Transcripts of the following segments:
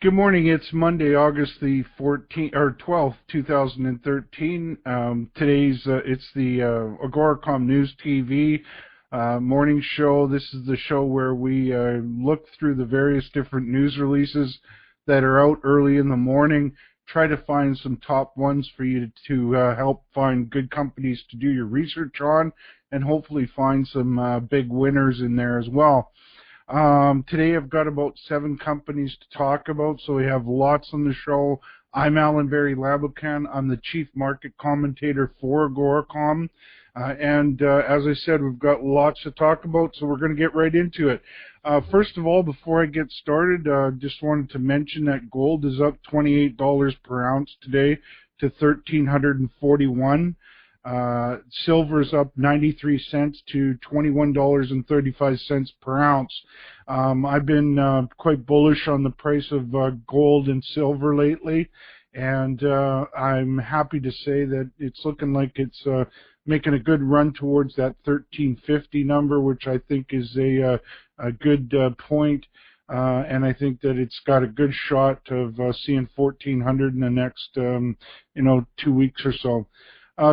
Good morning. It's Monday, August the 14th or 12th, 2013. It's the AGORACOM News TV morning show. This is the show where we look through the various different news releases that are out early in the morning, try to find some top ones for you to help find good companies to do your research on, and hopefully find some big winners in there as well. Today I've got about 7 companies to talk about, so we have lots on the show. I'm Alan Barry Labucan. I'm the Chief Market Commentator for AGORACOM. As I said, we've got lots to talk about, so we're going to get right into it. First of all, before I get started, just wanted to mention that gold is up $28 per ounce today to $1,341. Silver's up 93 cents to $21.35 per ounce. I've been quite bullish on the price of gold and silver lately, and I'm happy to say that it's looking like it's making a good run towards that 1350 number, which I think is a good point, and I think that it's got a good shot of seeing 1400 in the next 2 weeks or so.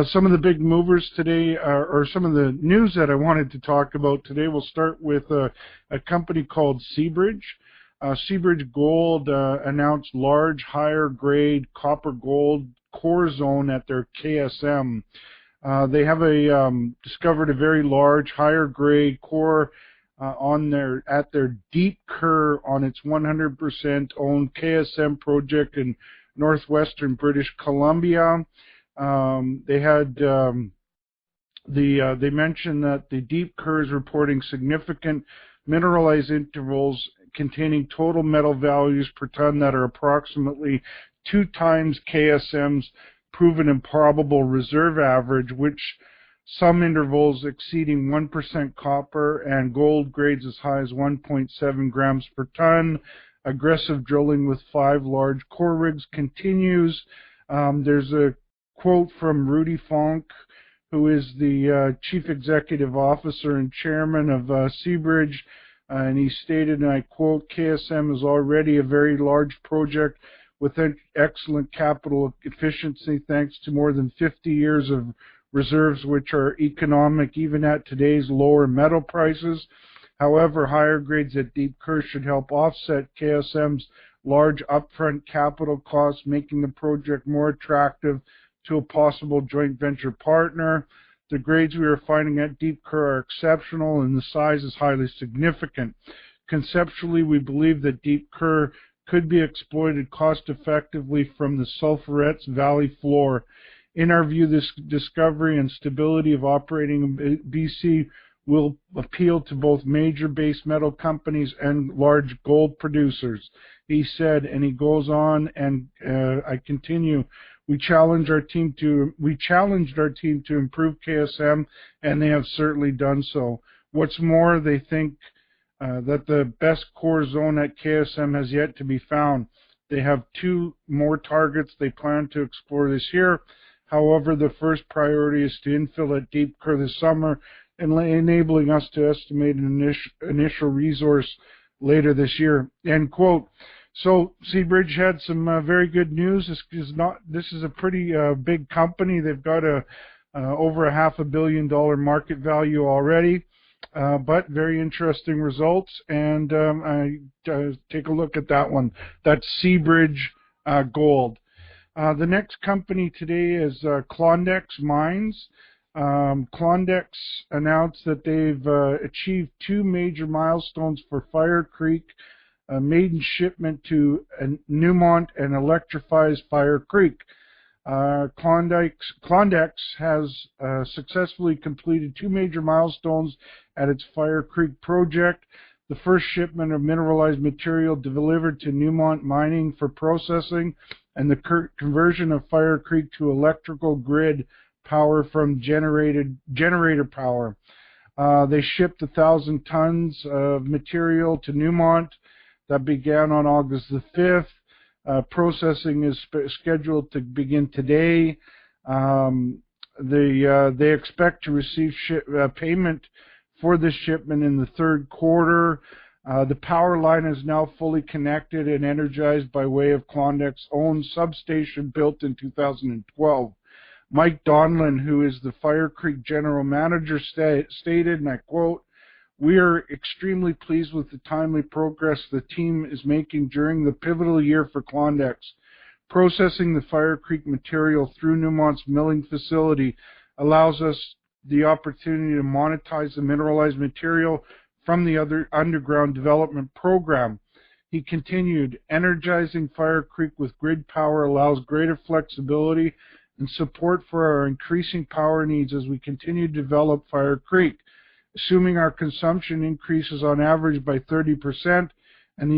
Some of the big movers today, or some of the news that I wanted to talk about today, we'll start with a company called Seabridge. Seabridge Gold announced large, higher-grade copper-gold core zone at their KSM. They have discovered a very large, higher-grade core at their Deep Ker on its 100% owned KSM project in northwestern British Columbia. They mentioned that the Deep Ker is reporting significant mineralized intervals containing total metal values per ton that are approximately 2 times KSM's proven and probable reserve average, which some intervals exceeding 1% copper and gold grades as high as 1.7 grams per ton. Aggressive drilling with 5 large core rigs continues. There's a quote from Rudy Fonk, who is the Chief Executive Officer and Chairman of Seabridge, and he stated, and I quote, "KSM is already a very large project with excellent capital efficiency thanks to more than 50 years of reserves which are economic even at today's lower metal prices. However, higher grades at Deep Ker should help offset KSM's large upfront capital costs, making the project more attractive to a possible joint venture partner. The grades we are finding at Deep Ker are exceptional and the size is highly significant. Conceptually, we believe that Deep Ker could be exploited cost effectively from the Sulphurets Valley floor. In our view, this discovery and stability of operating in BC will appeal to both major base metal companies and large gold producers," he said, and he goes on, and I continue. We challenged our team to improve KSM, and they have certainly done so. What's more, they think that the best core zone at KSM has yet to be found. They have 2 more targets they plan to explore this year. However, the first priority is to infill at Deep Ker this summer, and enabling us to estimate an initial resource later this year. End quote. So Seabridge had some very good news. This is a pretty big company. They've got over a $500 million market value already, but very interesting results. And take a look at that one. That's Seabridge Gold. The next company today is Klondex Mines. Klondex announced that they've achieved 2 major milestones for Fire Creek. Maiden shipment to Newmont and electrifies Fire Creek. Klondex has successfully completed 2 major milestones at its Fire Creek project. The first shipment of mineralized material delivered to Newmont Mining for processing, and the conversion of Fire Creek to electrical grid power from generator power. They shipped 1,000 tons of material to Newmont. That began on August the 5th. Processing is scheduled to begin today. They expect to receive payment for this shipment in the 3rd quarter. The power line is now fully connected and energized by way of Klondex's own substation built in 2012. Mike Donlin, who is the Fire Creek General Manager, stated, and I quote, "We are extremely pleased with the timely progress the team is making during the pivotal year for Klondex. Processing the Fire Creek material through Newmont's milling facility allows us the opportunity to monetize the mineralized material from the other underground development program." He continued, "Energizing Fire Creek with grid power allows greater flexibility and support for our increasing power needs as we continue to develop Fire Creek. Assuming our consumption increases on average by 30% and the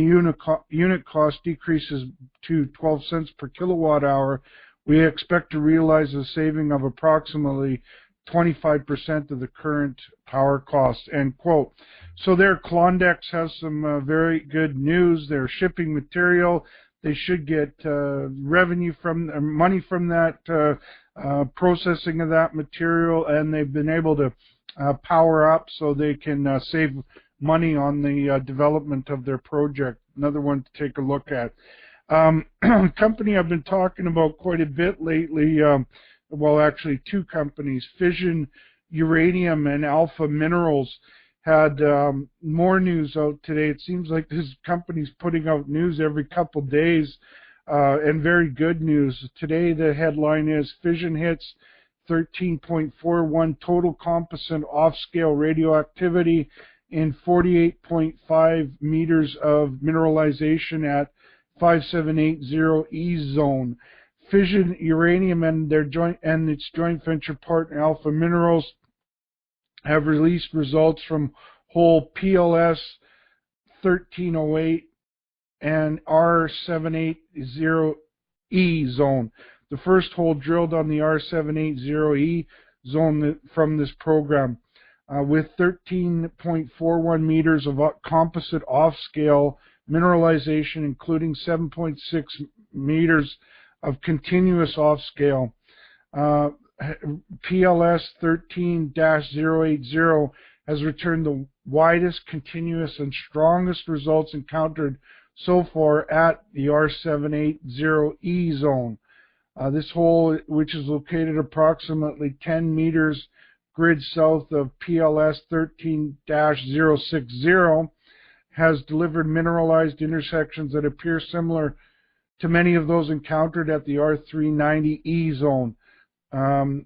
unit cost decreases to 12 cents per kilowatt hour, we expect to realize a saving of approximately 25% of the current power cost," end quote. So there, Klondex has some very good news. They're shipping material. They should get revenue from money from that processing of that material, and they've been able to power up so they can save money on the development of their project. Another one to take a look at. Company I've been talking about quite a bit lately, well, actually two companies, Fission Uranium and Alpha Minerals, had more news out today. It seems like this company's putting out news every couple days, and very good news. Today the headline is Fission hits 13.41 total composite off-scale radioactivity in 48.5 meters of mineralization at 5780E zone. Fission Uranium and its joint venture partner Alpha Minerals have released results from hole PLS 1308 and R780E zone. The first hole drilled on the R780E zone from this program, with 13.41 meters of composite off-scale mineralization, including 7.6 meters of continuous off-scale. PLS 13-080 has returned the widest, continuous, and strongest results encountered so far at the R780E zone. This hole, which is located approximately 10 meters grid south of PLS 13-060, has delivered mineralized intersections that appear similar to many of those encountered at the R390E zone,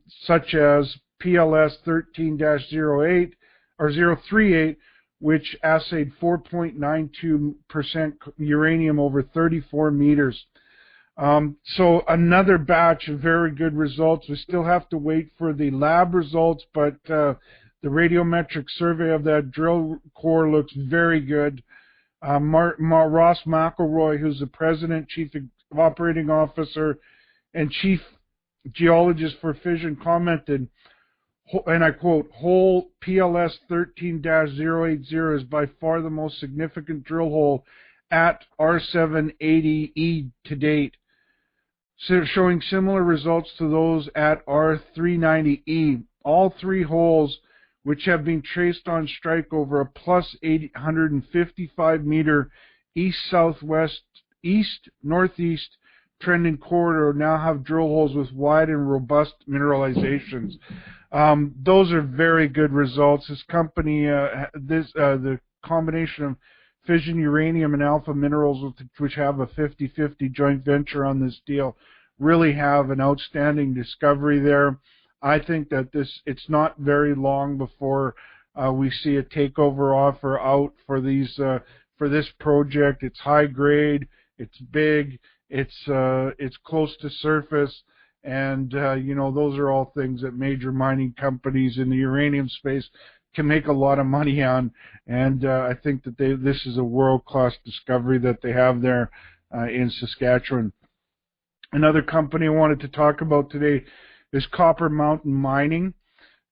such as PLS 13-08 or 038, which assayed 4.92% uranium over 34 meters. So another batch of very good results. We still have to wait for the lab results, but the radiometric survey of that drill core looks very good. Ross McElroy, who's the president, chief operating officer, and chief geologist for Fission, commented, and I quote, "Hole PLS 13-080 is by far the most significant drill hole at R780E to date, showing similar results to those at R390E. All three holes, which have been traced on strike over a plus 855 meter east-southwest, east-northeast trending corridor, now have drill holes with wide and robust mineralizations." Those are very good results. This company, the combination of Fission Uranium and Alpha Minerals, which have a 50-50 joint venture on this deal, really have an outstanding discovery there. I think that it's not very long before we see a takeover offer out for this project. It's high grade, it's big, it's close to surface, and those are all things that major mining companies in the uranium space can make a lot of money on, and I think that this is a world-class discovery that they have there in Saskatchewan. Another company I wanted to talk about today is Copper Mountain Mining.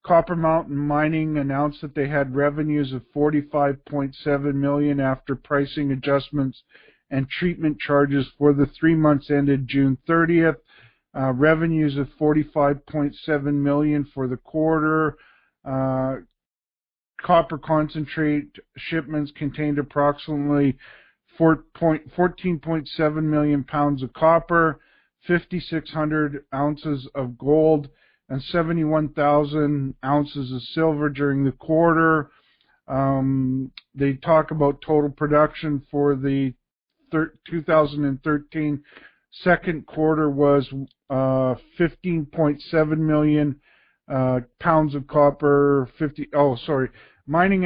Copper Mountain Mining announced that they had revenues of $45.7 million after pricing adjustments and treatment charges for the 3 months ended June 30th. Revenues of $45.7 million for the quarter. copper concentrate shipments contained approximately 14.7 million pounds of copper, 5,600 ounces of gold, and 71,000 ounces of silver during the quarter. They talk about total production for the 2013 second quarter was 15.7 million pounds of copper. Mining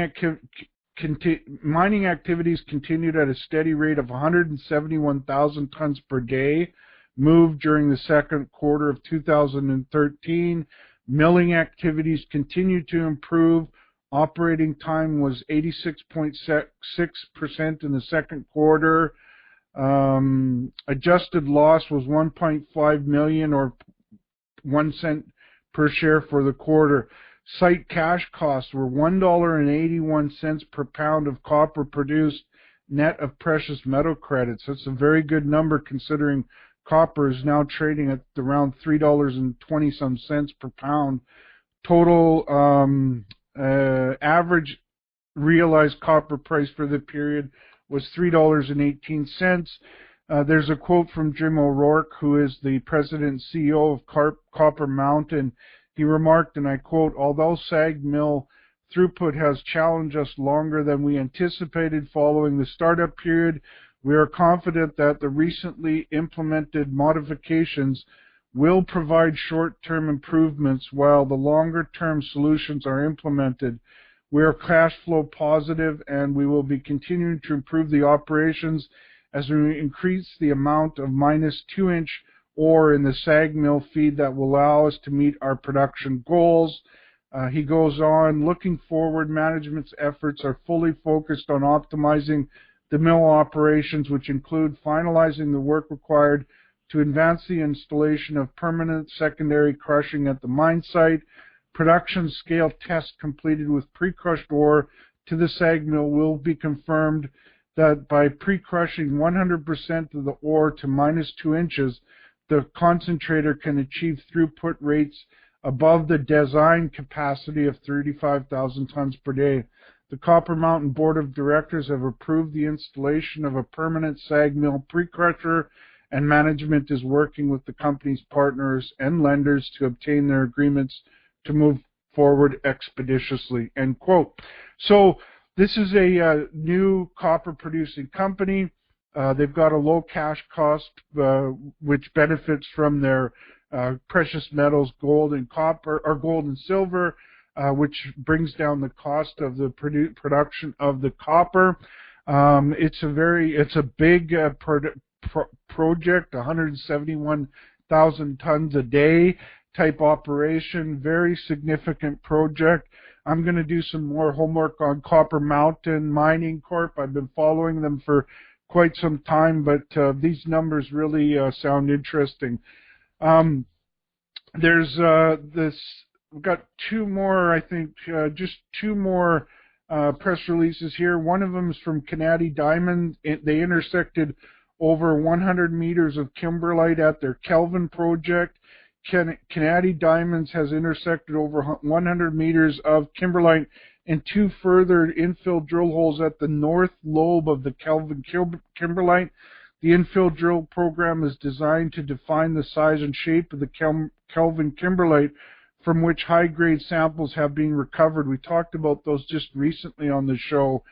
activities continued at a steady rate of 171,000 tons per day moved during the second quarter of 2013. Milling activities continued to improve. Operating time was 86.6% in the second quarter. Adjusted loss was 1.5 million or 1 cent per share for the quarter. Site cash costs were $1.81 per pound of copper produced net of precious metal credits. That's a very good number considering copper is now trading at around $3.20 per pound. Total average realized copper price for the period was $3.18. There's a quote from Jim O'Rourke, who is the president and CEO of Copper Mountain. He remarked, and I quote, "Although SAG mill throughput has challenged us longer than we anticipated following the startup period, we are confident that the recently implemented modifications will provide short-term improvements while the longer-term solutions are implemented. We are cash flow positive, and we will be continuing to improve the operations as we increase the amount of minus 2-inch ore in the SAG mill feed that will allow us to meet our production goals." He goes on, "Looking forward, management's efforts are fully focused on optimizing the mill operations, which include finalizing the work required to advance the installation of permanent secondary crushing at the mine site. Production scale tests completed with pre-crushed ore to the SAG mill will be confirmed that by pre-crushing 100% of the ore to minus 2 inches, the concentrator can achieve throughput rates above the design capacity of 35,000 tons per day. The Copper Mountain Board of Directors have approved the installation of a permanent SAG mill pre-crusher, and management is working with the company's partners and lenders to obtain their agreements to move forward expeditiously." End quote. So this is a new copper producing company. They've got a low cash cost, which benefits from their precious metals, gold and copper, or gold and silver, which brings down the cost of the production of the copper. It's a big project, 171,000 tons a day type operation, very significant project. I'm going to do some more homework on Copper Mountain Mining Corp. I've been following them for quite some time, but these numbers really sound interesting. We've got two more, I think, just two more press releases here. One of them is from Kennady Diamond. They intersected over 100 meters of kimberlite at their Kelvin project. Kennady Diamonds has intersected over 100 meters of kimberlite and two further infill drill holes at the north lobe of the Kelvin kimberlite. The infill drill program is designed to define the size and shape of the Kelvin kimberlite, from which high-grade samples have been recovered. We talked about those just recently on the show.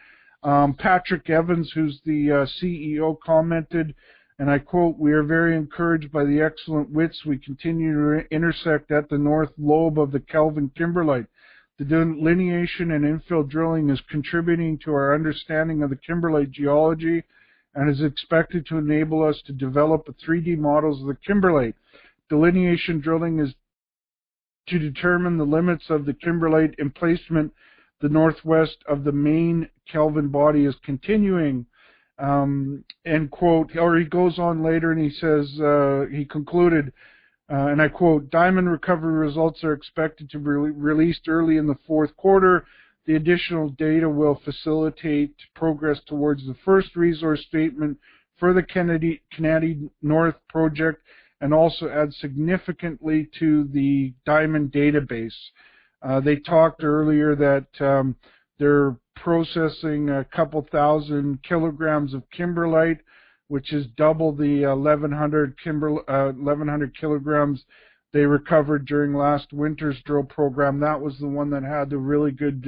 Patrick Evans, who's the CEO, commented, and I quote, "We are very encouraged by the excellent widths we continue to intersect at the north lobe of the Kelvin kimberlite. The delineation and infill drilling is contributing to our understanding of the kimberlite geology and is expected to enable us to develop 3D models of the kimberlite. Delineation drilling is to determine the limits of the kimberlite emplacement. The northwest of the main Kelvin body is continuing." End quote. Or he goes on later and he says, he concluded, and I quote, "Diamond recovery results are expected to be released early in the fourth quarter. The additional data will facilitate progress towards the first resource statement for the Kennady North project and also add significantly to the diamond database." They talked earlier that They're processing a couple thousand kilograms of kimberlite, which is double the 1,100 kilograms they recovered during last winter's drill program. That was the one that had the really good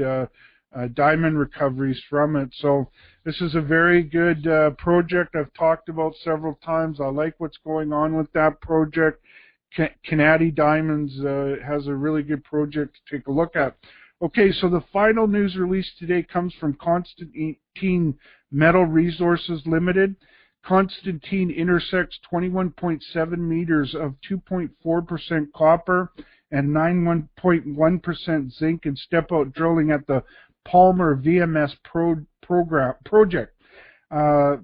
diamond recoveries from it. So this is a very good project I've talked about several times. I like what's going on with that project. Kennady Diamonds has a really good project to take a look at. Okay, so the final news release today comes from Constantine Metal Resources Limited. Constantine intersects 21.7 meters of 2.4% copper and 9.1% zinc in step-out drilling at the Palmer VMS project.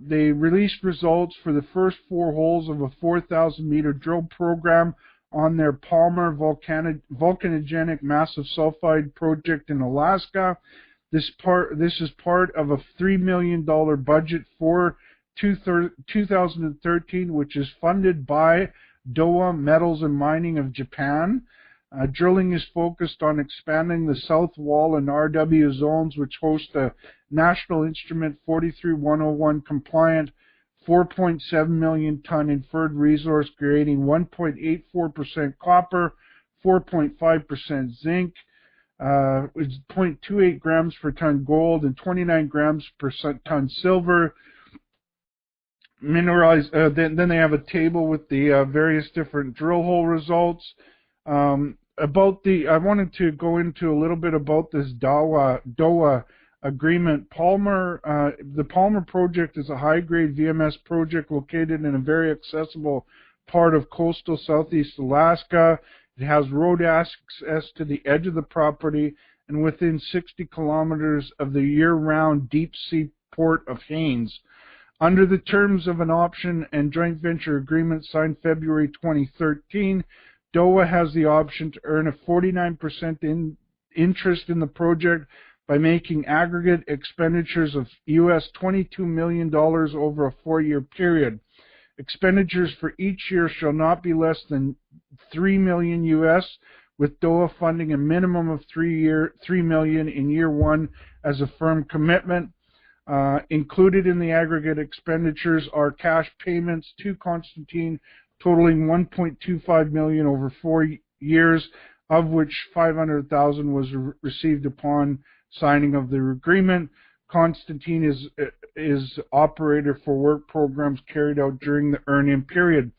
They released results for the first 4 holes of a 4,000-meter drill program on their Palmer volcanogenic massive sulfide project in Alaska. This is part of a $3 million budget for 2013, which is funded by Dowa Metals and Mining of Japan. Drilling is focused on expanding the South Wall and RW zones, which host a National Instrument 43101 compliant 4.7 million ton inferred resource, creating 1.84% copper, 4.5% zinc, 0.28 grams per ton gold, and 29 grams per ton silver. Mineralized. Then they have a table with the various different drill hole results. I wanted to go into a little bit about this Dowa agreement. The Palmer project is a high-grade VMS project located in a very accessible part of coastal southeast Alaska. It has road access to the edge of the property and within 60 kilometers of the year-round deep-sea port of Haines. Under the terms of an option and joint venture agreement signed February 2013, Dowa has the option to earn a 49% interest in the project by making aggregate expenditures of US $22 million over a 4-year period. Expenditures for each year shall not be less than $3 million US, with Dowa funding a minimum of $3 million in year 1 as a firm commitment. Included in the aggregate expenditures are cash payments to Constantine totaling $1.25 million over 4 years, of which $500,000 was received upon signing of the agreement. Constantine is operator for work programs carried out during the earn-in period.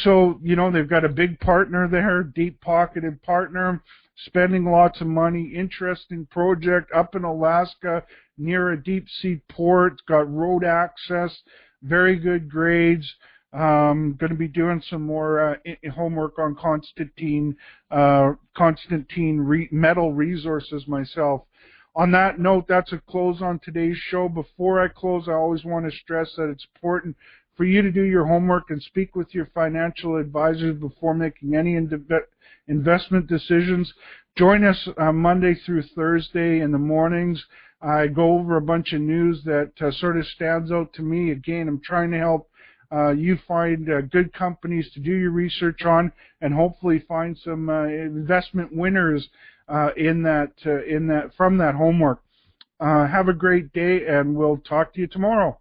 So, you know, they've got a big partner there, deep-pocketed partner, spending lots of money, interesting project up in Alaska near a deep-sea port. It's got road access, very good grades. Going to be doing some more homework on Constantine Metal Resources myself. On that note, that's a close on today's show. Before I close, I always want to stress that it's important for you to do your homework and speak with your financial advisors before making any investment decisions. Join us Monday through Thursday in the mornings. I go over a bunch of news that sort of stands out to me. Again, I'm trying to help you find good companies to do your research on, and hopefully find some investment winners from that homework. Have a great day, and we'll talk to you tomorrow.